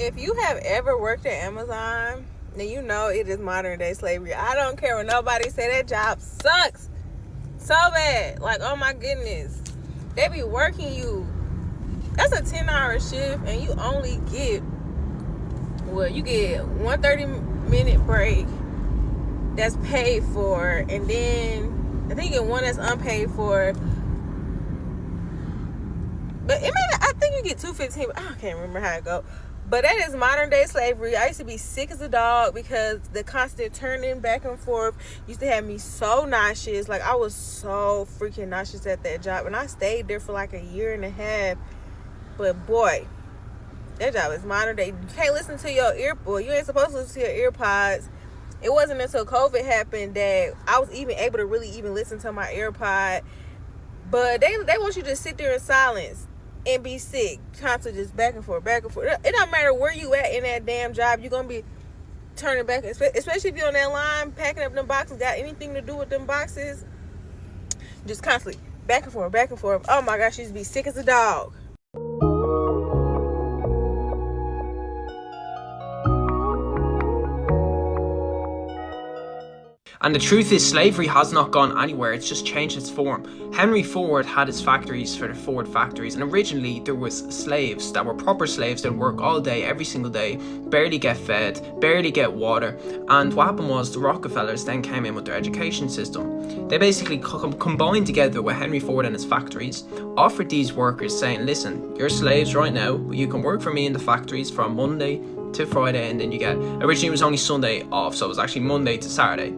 If you have ever worked at Amazon, then you know it is modern day slavery. I don't care what nobody say, that job sucks so bad. Like, oh my goodness. They be working you. That's a 10-hour shift and you only get, well, you get one 30-minute break that's paid for, and then I think you get one that's unpaid for. But I think you get 2:15. I can't remember how it go. But that is modern day slavery. I used to be sick as a dog because the constant turning back and forth used to have me so nauseous. Like, I was so freaking nauseous at that job. And I stayed there for like a year and a half. But boy, that job is modern day. You can't listen to your you ain't supposed to listen to your AirPods. It wasn't until COVID happened that I was even able to really even listen to my AirPod. But they want you to sit there in silence and be sick, constantly just back and forth, back and forth. It don't matter where you at in that damn job, you're gonna be turning back, especially if you're on that line packing up them boxes, got anything to do with them boxes, just constantly back and forth, back and forth. Oh my gosh, you used to be sick as a dog. And the truth is, slavery has not gone anywhere, it's just changed its form. Henry Ford had his factories for the Ford factories, and originally there was slaves that were proper slaves that work all day, every single day, barely get fed, barely get water. And what happened was the Rockefellers then came in with their education system. They basically combined together with Henry Ford and his factories, offered these workers saying, listen, you're slaves right now, but you can work for me in the factories from Monday to Friday, and then you get, originally it was only Sunday off, so it was actually Monday to Saturday.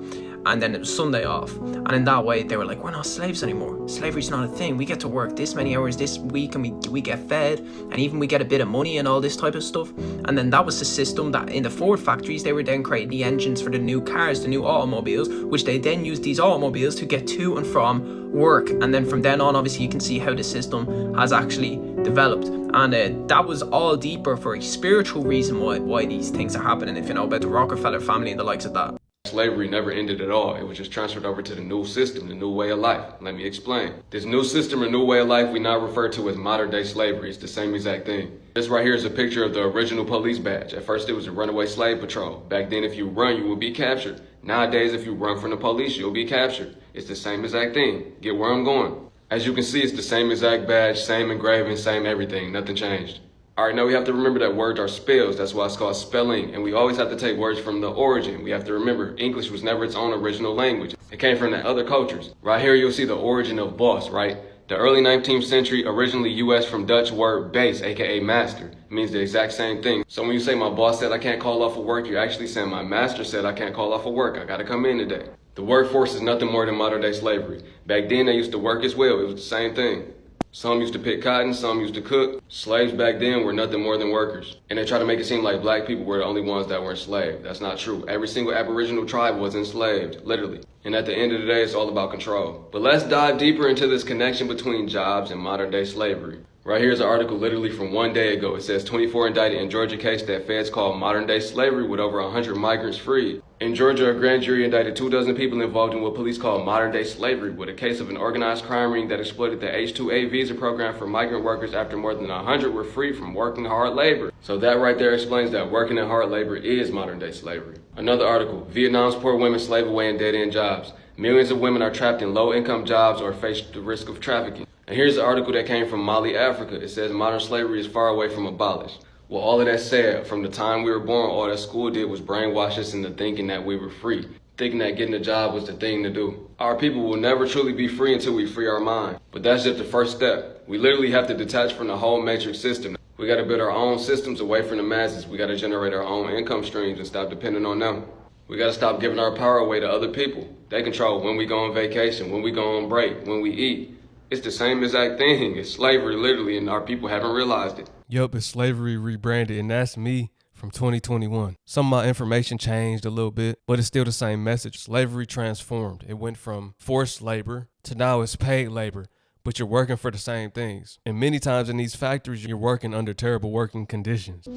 And then it was Sunday off. And in that way, they were like, we're not slaves anymore. Slavery's not a thing. We get to work this many hours this week, and we get fed, and even we get a bit of money and all this type of stuff. And then that was the system that in the Ford factories, they were then creating the engines for the new cars, the new automobiles, which they then used these automobiles to get to and from work. And then from then on, obviously, you can see how the system has actually developed. And that was all deeper for a spiritual reason why these things are happening, if you know about the Rockefeller family and the likes of that. Slavery never ended at all. It was just transferred over to the new system, the new way of life. Let me explain. This new system or new way of life we now refer to as modern day slavery. It's the same exact thing. This right here is a picture of the original police badge. At first it was a runaway slave patrol. Back then if you run, you will be captured. Nowadays if you run from the police, you'll be captured. It's the same exact thing. Get where I'm going. As you can see, it's the same exact badge, same engraving, same everything. Nothing changed. Alright, now we have to remember that words are spells. That's why it's called spelling. And we always have to take words from the origin. We have to remember English was never its own original language. It came from the other cultures. Right here you'll see the origin of boss, right? The early 19th century, originally US from Dutch word base, aka master. It means the exact same thing. So when you say my boss said I can't call off of work, you're actually saying my master said I can't call off of work. I gotta come in today. The workforce is nothing more than modern day slavery. Back then they used to work as well. It was the same thing. Some used to pick cotton, some used to cook. Slaves back then were nothing more than workers. And they try to make it seem like black people were the only ones that were enslaved. That's not true. Every single Aboriginal tribe was enslaved, literally. And at the end of the day, it's all about control. But let's dive deeper into this connection between jobs and modern day slavery. Right here's an article literally from one day ago. It says 24 indicted in Georgia case that feds call modern day slavery with over 100 migrants freed. In Georgia, a grand jury indicted 24 people involved in what police call modern day slavery with a case of an organized crime ring that exploited the H-2A visa program for migrant workers after more than 100 were freed from working hard labor. So that right there explains that working in hard labor is modern day slavery. Another article, Vietnam's poor women slave away in dead-end jobs. Millions of women are trapped in low-income jobs or face the risk of trafficking. And here's an article that came from Mali, Africa. It says modern slavery is far away from abolished. Well, all of that said, from the time we were born, all that school did was brainwash us into thinking that we were free, thinking that getting a job was the thing to do. Our people will never truly be free until we free our mind. But that's just the first step. We literally have to detach from the whole matrix system. We got to build our own systems away from the masses. We got to generate our own income streams and stop depending on them. We got to stop giving our power away to other people. They control when we go on vacation, when we go on break, when we eat. It's the same exact thing. It's slavery, literally, and our people haven't realized it. Yup, it's slavery rebranded, and that's me from 2021. Some of my information changed a little bit, but it's still the same message. Slavery transformed. It went from forced labor to now it's paid labor, but you're working for the same things. And many times in these factories, you're working under terrible working conditions.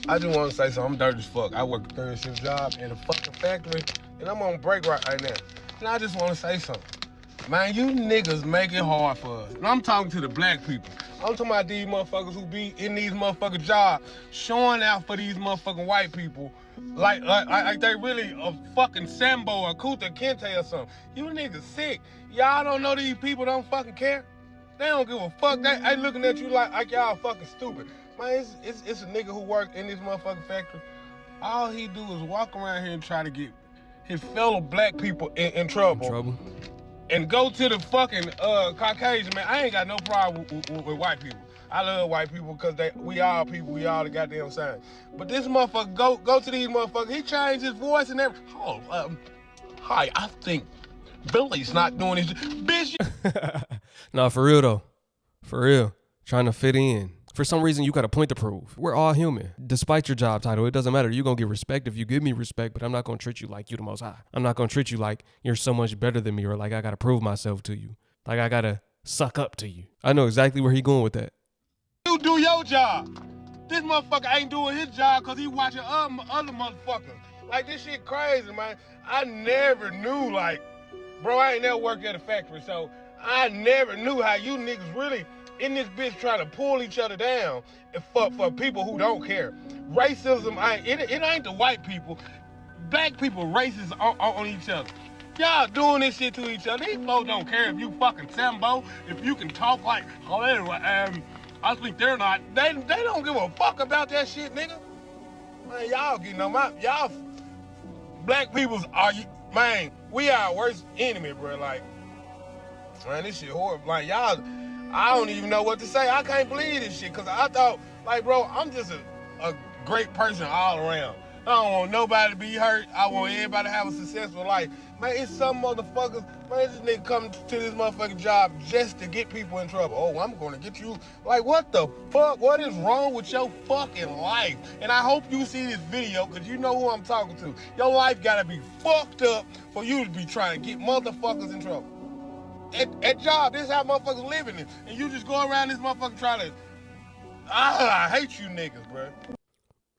I just want to say something. I'm dirty as fuck. I work a third shift job in a fucking factory, and I'm on break right now. And I just want to say something. Man, you niggas make it hard for us. And I'm talking to the black people. I'm talking about these motherfuckers who be in these motherfucking jobs, showing out for these motherfucking white people like they really a fucking Sambo or Kuta Kente or something. You niggas sick. Y'all don't know these people don't fucking care. They don't give a fuck. They looking at you like y'all fucking stupid. Man, it's a nigga who work in this motherfucking factory. All he do is walk around here and try to get his fellow black people in trouble. And go to the fucking Caucasian, man. I ain't got no problem with white people. I love white people because we all people, we all the goddamn same. But this motherfucker, go to these motherfuckers. He changed his voice and everything. Oh, hi, I think Billy's not doing his bitch. No, for real though. For real. Trying to fit in. For some reason, you got a point to prove. We're all human. Despite your job title, it doesn't matter. You're going to get respect if you give me respect, but I'm not going to treat you like you the most high. I'm not going to treat you like you're so much better than me or like I got to prove myself to you. Like I got to suck up to you. I know exactly where he going with that. You do your job. This motherfucker ain't doing his job because he watching other motherfuckers. Like, this shit crazy, man. I never knew, like, bro, I ain't never worked at a factory, so I never knew how you niggas really in this bitch trying to pull each other down for people who don't care. Racism, it ain't the white people. Black people racist on each other. Y'all doing this shit to each other. These folks don't care if you fucking Sambo, if you can talk like, oh, anyway, I think they're not. They don't give a fuck about that shit, nigga. Man, y'all getting on my, y'all black people's are, man, we are our worst enemy, bro. Like, man, this shit horrible. Like, y'all, I don't even know what to say. I can't believe this shit, because I thought, like, bro, I'm just a great person all around. I don't want nobody to be hurt. I want everybody to have a successful life. Man, it's some motherfuckers, man, this nigga come to this motherfucking job just to get people in trouble. Oh, I'm gonna get you. Like, what the fuck? What is wrong with your fucking life? And I hope you see this video, because you know who I'm talking to. Your life gotta be fucked up for you to be trying to get motherfuckers in trouble. At job, this is how motherfuckers living, and you just go around this motherfucker trying to, I hate you niggas, bro.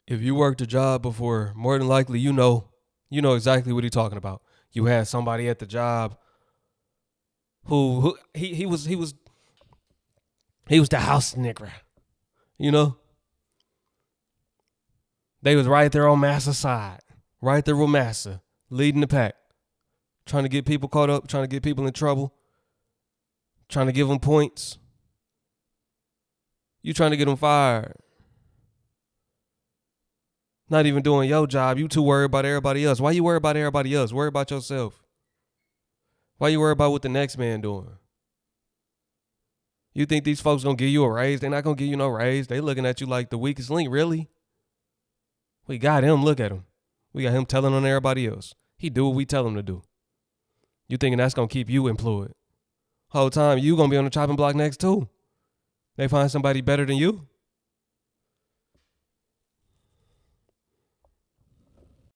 If you worked a job before, more than likely you know exactly what he's talking about. You had somebody at the job who he was the house nigger, you know? They was right there on Massa's side, right there with Massa, leading the pack, trying to get people caught up, trying to get people in trouble, trying to give them points. You trying to get them fired. Not even doing your job. You too worried about everybody else. Why you worried about everybody else? Worry about yourself. Why you worried about what the next man doing? You think these folks gonna give you a raise? They're not gonna give you no raise. They looking at you like the weakest link, really. We got him. Look at him. We got him telling on everybody else. He do what we tell him to do. You thinking that's gonna keep you employed? Whole time you gonna be on the chopping block next too. They find somebody better than you.